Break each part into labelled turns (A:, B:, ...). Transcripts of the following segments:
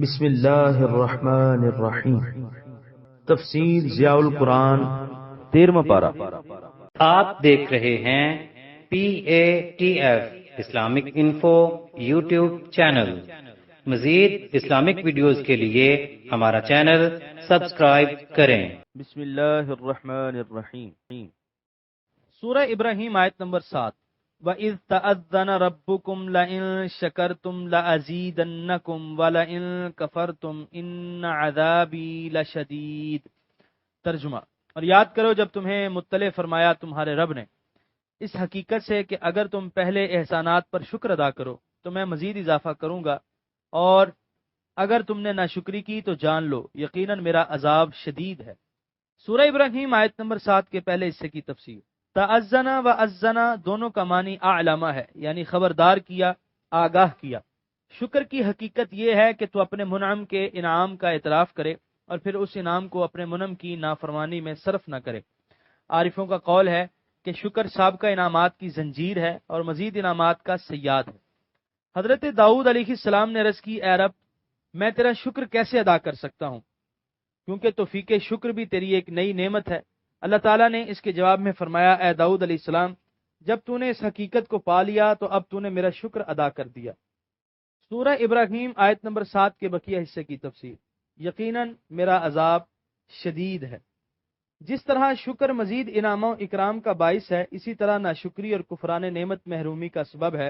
A: بسم اللہ الرحمن الرحیم۔ تفسیر ضیاء القرآن 13واں پارہ۔
B: آپ دیکھ رہے ہیں PATF Islamic info YouTube channel. مزید اسلامک ویڈیوز کے لیے ہمارا چینل سبسکرائب کریں۔
A: بسم اللہ الرحمن الرحیم۔ سورہ ابراہیم آیت نمبر 7۔ وَإِذْ تَأَذَّنَ رَبُّكُمْ لَئِن شَكَرْتُمْ لَأَزِيدَنَّكُمْ وَلَئِن كَفَرْتُمْ إِنَّ عَذَابِي لَشَدِيدٌ۔ ترجمہ۔ اور یاد کرو جب تمہیں مطلع فرمایا تمہارے رب نے اس حقیقت سے کہ اگر تم پہلے احسانات پر شکر ادا کرو تو میں مزید اضافہ کروں گا، اور اگر تم نے ناشکری کی تو جان لو یقیناً میرا عذاب شدید ہے۔ سورہ ابراہیم آیت نمبر 7 کے پہلے حصے کی تفسیر۔ تأذنا و اذنا دونوں کا معنی اعلمہ ہے، یعنی خبردار کیا، آگاہ کیا۔ شکر کی حقیقت یہ ہے کہ تو اپنے منعم کے انعام کا اعتراف کرے اور پھر اس انعام کو اپنے منعم کی نافرمانی میں صرف نہ کرے۔ عارفوں کا قول ہے کہ شکر سابقہ انعامات کی زنجیر ہے اور مزید انعامات کا صیاد ہے۔ حضرت داؤد علیہ السلام نے عرض کی، اے رب میں تیرا شکر کیسے ادا کر سکتا ہوں، کیونکہ توفیق شکر بھی تیری ایک نئی نعمت ہے۔ اللہ تعالیٰ نے اس کے جواب میں فرمایا، اے داؤد علیہ السلام جب تو نے اس حقیقت کو پا لیا تو اب تو نے میرا شکر ادا کر دیا۔ سورہ ابراہیم آیت نمبر 7 کے بقیہ حصے کی تفسیر۔ یقیناً میرا عذاب شدید ہے۔ جس طرح شکر مزید انعام و اکرام کا باعث ہے، اسی طرح ناشکری اور کفران نعمت محرومی کا سبب ہے،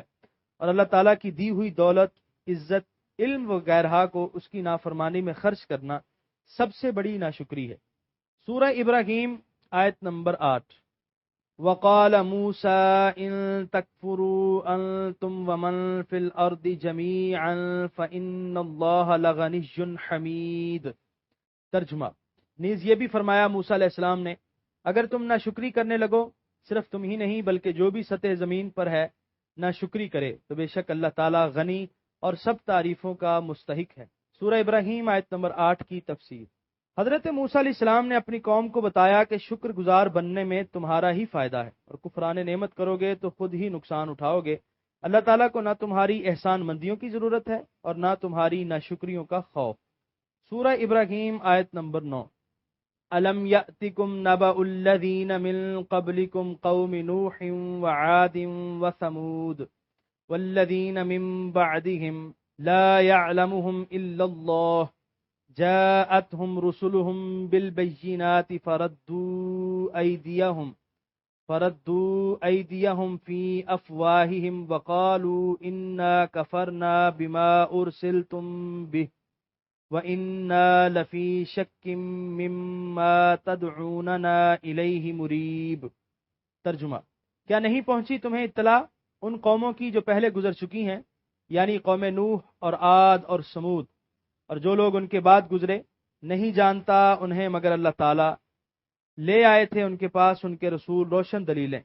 A: اور اللہ تعالیٰ کی دی ہوئی دولت، عزت، علم وغیرہ کو اس کی نافرمانی میں خرچ کرنا سب سے بڑی ناشکری ہے۔ سورہ ابراہیم آیت نمبر 8۔ وقال موسیٰ ان تکفروا انتم ومن فی الارض جمیعا فإن اللہ لغنی حمید۔ ترجمہ۔ نیز یہ بھی فرمایا موسیٰ علیہ السلام نے، اگر تم ناشکری کرنے لگو، صرف تم ہی نہیں بلکہ جو بھی سطح زمین پر ہے ناشکری کرے، تو بے شک اللہ تعالیٰ غنی اور سب تعریفوں کا مستحق ہے۔ سورہ ابراہیم آیت نمبر 8 کی تفسیر۔ حضرت موسیٰ علیہ السلام نے اپنی قوم کو بتایا کہ شکر گزار بننے میں تمہارا ہی فائدہ ہے، اور کفران نعمت کرو گے تو خود ہی نقصان اٹھاؤ گے۔ اللہ تعالیٰ کو نہ تمہاری احسان مندیوں کی ضرورت ہے اور نہ تمہاری ناشکریوں کا خوف۔ سورہ ابراہیم آیت نمبر 9۔ أَلَمْ يَأْتِكُمْ نَبَأُ الَّذِينَ مِن قَبْلِكُمْ قَوْمِ نُوحٍ وَعَادٍ وَثَمُودَ وَالَّذِينَ مِن بَعْدِهِمْ لَا يَعْلَمُهُمْ إِلَّا اللَّهُ جاءتهم رسلهم بالبينات فردوا أيديهم في أفواههم وقالوا إنا كفرنا بما أرسلتم به وإنا لفي شك مما تدعوننا إليه مريب۔ ترجمہ۔ کیا نہیں پہنچی تمہیں اطلاع ان قوموں کی جو پہلے گزر چکی ہیں، یعنی قوم نوح اور عاد اور سمود، اور جو لوگ ان کے بعد گزرے، نہیں جانتا انہیں مگر اللہ تعالیٰ، لے آئے تھے ان کے پاس ان کے رسول روشن دلیلیں،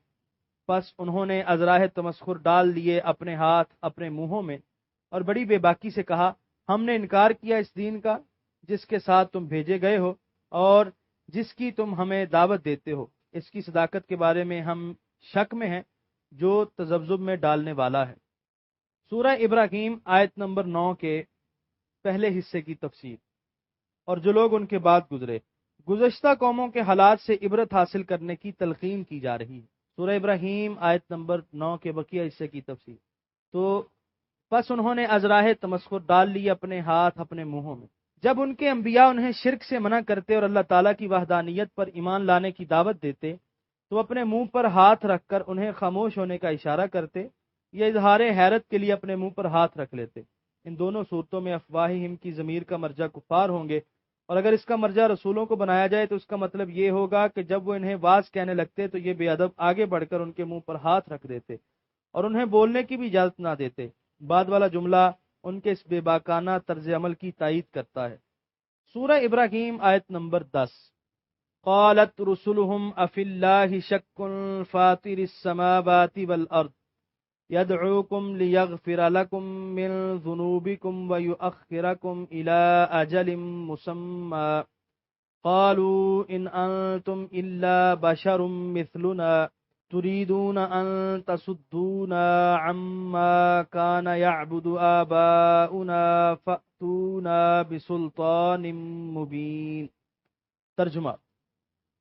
A: پس انہوں نے ازراہ تمسخر ڈال دیے اپنے ہاتھ اپنے منہوں میں، اور بڑی بے باکی سے کہا، ہم نے انکار کیا اس دین کا جس کے ساتھ تم بھیجے گئے ہو اور جس کی تم ہمیں دعوت دیتے ہو، اس کی صداقت کے بارے میں ہم شک میں ہیں جو تذبذب میں ڈالنے والا ہے۔ سورہ ابراہیم آیت نمبر 9 کے پہلے حصے کی تفسیر۔ اور جو لوگ ان کے بعد گزرے، گزشتہ قوموں کے حالات سے عبرت حاصل کرنے کی تلقین کی جا رہی ہے۔ سورہ ابراہیم آیت نمبر 9 کے بقیہ حصے کی تفسیر۔ تو پس انہوں نے ازراہ تمسخر ڈال لی اپنے ہاتھ اپنے منہوں میں، جب ان کے انبیاء انہیں شرک سے منع کرتے اور اللہ تعالیٰ کی وحدانیت پر ایمان لانے کی دعوت دیتے تو اپنے منہ پر ہاتھ رکھ کر انہیں خاموش ہونے کا اشارہ کرتے، یا اظہار حیرت کے لیے اپنے منہ پر ہاتھ رکھ لیتے۔ ان دونوں صورتوں میں افواہہم کی ضمیر کا مرجع کفار ہوں گے، اور اگر اس کا مرجع رسولوں کو بنایا جائے تو اس کا مطلب یہ ہوگا کہ جب وہ انہیں واز کہنے لگتے تو یہ بے ادب آگے بڑھ کر ان کے منہ پر ہاتھ رکھ دیتے اور انہیں بولنے کی بھی اجازت نہ دیتے۔ بعد والا جملہ ان کے اس بے باکانہ طرز عمل کی تائید کرتا ہے۔ سورہ ابراہیم آیت نمبر 10۔ قالت رسلهم افی اللہ شک فاطر السماوات والارض يدعوكم ليغفر لكم من ذنوبكم ويؤخركم إلى أجل مسمى قالوا إن أنتم إلا بشر مثلنا تريدون أن تصدونا عما كان يعبد آباؤنا فأتونا بسلطان مبين۔ ترجمہ،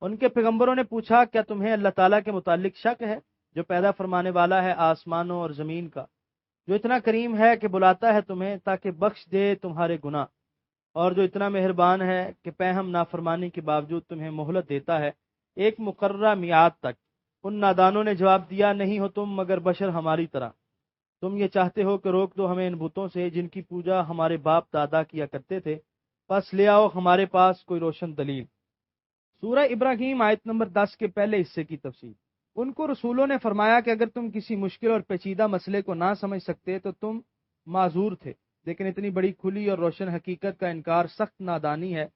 A: ان کے پیغمبروں نے پوچھا کیا تمہیں اللہ تعالیٰ کے متعلق شک ہے جو پیدا فرمانے والا ہے آسمانوں اور زمین کا، جو اتنا کریم ہے کہ بلاتا ہے تمہیں تاکہ بخش دے تمہارے گناہ، اور جو اتنا مہربان ہے کہ پہم نافرمانی کے باوجود تمہیں مہلت دیتا ہے ایک مقررہ میعاد تک۔ ان نادانوں نے جواب دیا نہیں ہو تم مگر بشر ہماری طرح، تم یہ چاہتے ہو کہ روک دو ہمیں ان بتوں سے جن کی پوجا ہمارے باپ دادا کیا کرتے تھے، پس لے آؤ ہمارے پاس کوئی روشن دلیل۔ سورہ ابراہیم آیت نمبر 10 کے پہلے حصے کی تفسیر۔ ان کو رسولوں نے فرمایا کہ اگر تم کسی مشکل اور پیچیدہ مسئلے کو نہ سمجھ سکتے تو تم معذور تھے، لیکن اتنی بڑی کھلی اور روشن حقیقت کا انکار سخت نادانی ہے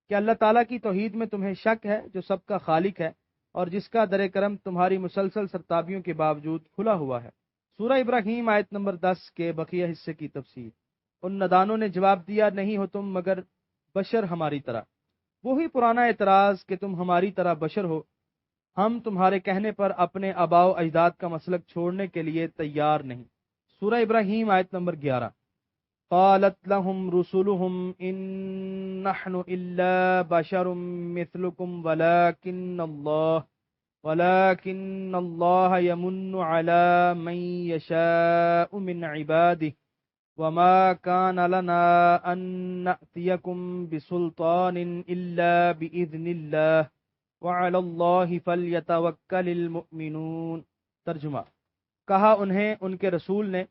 A: کہ اللہ تعالیٰ کی توحید میں تمہیں شک ہے جو سب کا خالق ہے اور جس کا در کرم تمہاری مسلسل سرتابیوں کے باوجود کھلا ہوا ہے۔ سورہ ابراہیم آیت نمبر 10 کے بقیہ حصے کی تفسیر۔ ان نادانوں نے جواب دیا نہیں ہو تم مگر بشر ہماری طرح، وہی پرانا اعتراض کہ تم ہماری طرح بشر ہو، ہم تمہارے کہنے پر اپنے آباء و اجداد کا مسلک چھوڑنے کے لیے تیار نہیں۔ سورہ ابراہیم آیت نمبر 11۔ قالت لهم رسلهم إن نحن إلا بشر مثلكم ولكن الله يمن على من يشاء من عباده وما كان لنا أن نأتيكم بسلطان إلا بإذن الله وعلى الله فليتوكل المؤمنون۔ ترجمہ، کہا انہیں ان کے رسول نے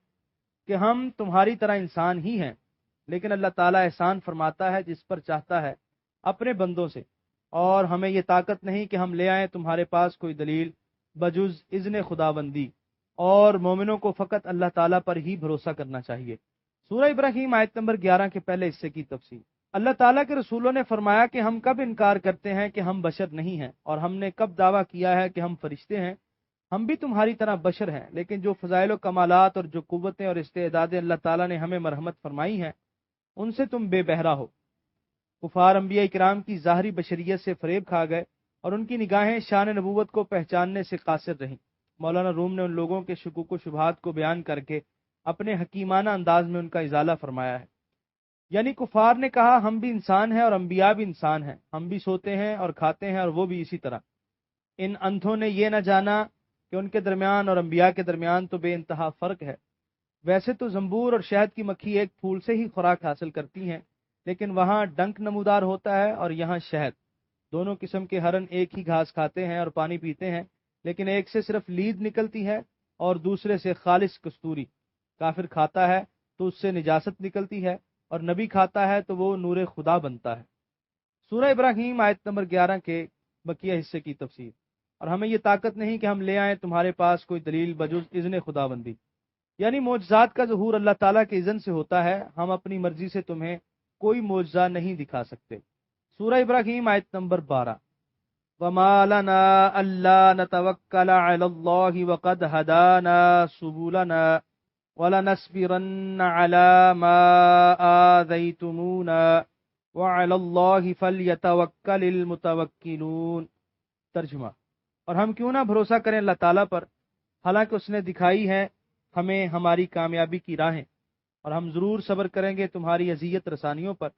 A: کہ ہم تمہاری طرح انسان ہی ہیں، لیکن اللہ تعالیٰ احسان فرماتا ہے جس پر چاہتا ہے اپنے بندوں سے، اور ہمیں یہ طاقت نہیں کہ ہم لے آئیں تمہارے پاس کوئی دلیل بجز اذن خداوندی، اور مومنوں کو فقط اللہ تعالیٰ پر ہی بھروسہ کرنا چاہیے۔ سورہ ابراہیم آیت نمبر 11 کے پہلے حصے کی تفسیر۔ اللہ تعالیٰ کے رسولوں نے فرمایا کہ ہم کب انکار کرتے ہیں کہ ہم بشر نہیں ہیں، اور ہم نے کب دعویٰ کیا ہے کہ ہم فرشتے ہیں؟ ہم بھی تمہاری طرح بشر ہیں، لیکن جو فضائل و کمالات اور جو قوتیں اور استعدادیں اللہ تعالیٰ نے ہمیں مرحمت فرمائی ہیں ان سے تم بے بہرا ہو۔ کفار انبیاء کرام کی ظاہری بشریت سے فریب کھا گئے اور ان کی نگاہیں شان نبوت کو پہچاننے سے قاصر رہیں۔ مولانا روم نے ان لوگوں کے شکوک و شبہات کو بیان کر کے اپنے حکیمانہ انداز میں ان کا ازالہ فرمایا ہے۔ یعنی کفار نے کہا ہم بھی انسان ہیں اور انبیاء بھی انسان ہیں، ہم بھی سوتے ہیں اور کھاتے ہیں اور وہ بھی اسی طرح۔ ان اندھوں نے یہ نہ جانا کہ ان کے درمیان اور انبیاء کے درمیان تو بے انتہا فرق ہے۔ ویسے تو زنبور اور شہد کی مکھی ایک پھول سے ہی خوراک حاصل کرتی ہیں، لیکن وہاں ڈنک نمودار ہوتا ہے اور یہاں شہد۔ دونوں قسم کے ہرن ایک ہی گھاس کھاتے ہیں اور پانی پیتے ہیں، لیکن ایک سے صرف لید نکلتی ہے اور دوسرے سے خالص کستوری۔ کافر کھاتا ہے تو اس سے نجاست نکلتی ہے، اور نبی کھاتا ہے تو وہ نور خدا بنتا ہے۔ سورہ ابراہیم آیت نمبر 11 کے بقیہ حصے کی تفسیر۔ اور ہمیں یہ طاقت نہیں کہ ہم لے آئیں تمہارے پاس کوئی دلیل بجز اذن خداوندی، یعنی معجزات کا ظہور اللہ تعالیٰ کے اذن سے ہوتا ہے، ہم اپنی مرضی سے تمہیں کوئی معجزہ نہیں دکھا سکتے۔ سورہ ابراہیم آیت نمبر 12۔ وَمَا لَنَا أَلَّا نَتَوَكَّلَ عَلَى اللَّهِ وَقَدْ هَدَانَا سُبُلَنَا وَلَنَصْبِرَنَّ عَلَى مَا آذَيْتُمُونَا وَعَلَى اللَّهِ فَلْيَتَوَكَّلِ الْمُتَوَكِّلُونَ۔ ترجمہ، اور ہم کیوں نہ بھروسہ کریں اللہ تعالیٰ پر، حالانکہ اس نے دکھائی ہے ہمیں ہماری کامیابی کی راہیں، اور ہم ضرور صبر کریں گے تمہاری اذیت رسانیوں پر،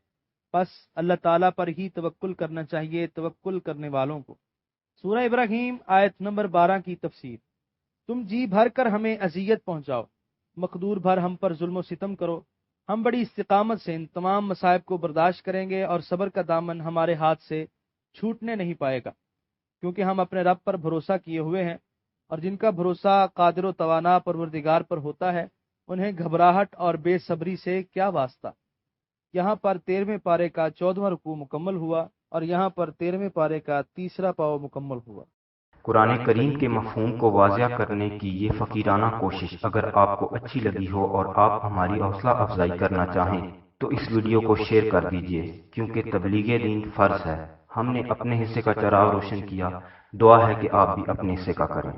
A: بس اللہ تعالیٰ پر ہی توکل کرنا چاہیے توکل کرنے والوں کو۔ سورہ ابراہیم آیت نمبر 12 کی تفسیر۔ تم جی بھر کر ہمیں اذیت پہنچاؤ، مقدور بھر ہم پر ظلم و ستم کرو، ہم بڑی استقامت سے ان تمام مصائب کو برداشت کریں گے، اور صبر کا دامن ہمارے ہاتھ سے چھوٹنے نہیں پائے گا، کیونکہ ہم اپنے رب پر بھروسہ کیے ہوئے ہیں، اور جن کا بھروسہ قادر و توانا پروردگار پر ہوتا ہے انہیں گھبراہٹ اور بے صبری سے کیا واسطہ۔ یہاں پر 13ویں پارے کا 14واں رکوع مکمل ہوا، اور یہاں پر 13ویں پارے کا 3 پاؤ مکمل ہوا۔
C: قرآن کریم کے مفہوم کو واضح کرنے کی یہ فقیرانہ کوشش اگر آپ کو اچھی لگی ہو اور آپ ہماری حوصلہ افزائی کرنا چاہیں تو اس ویڈیو کو شیئر کر دیجئے، کیونکہ تبلیغ دین فرض ہے۔ ہم نے اپنے حصے کا چراغ روشن کیا، دعا ہے کہ آپ بھی اپنے حصے کا کریں۔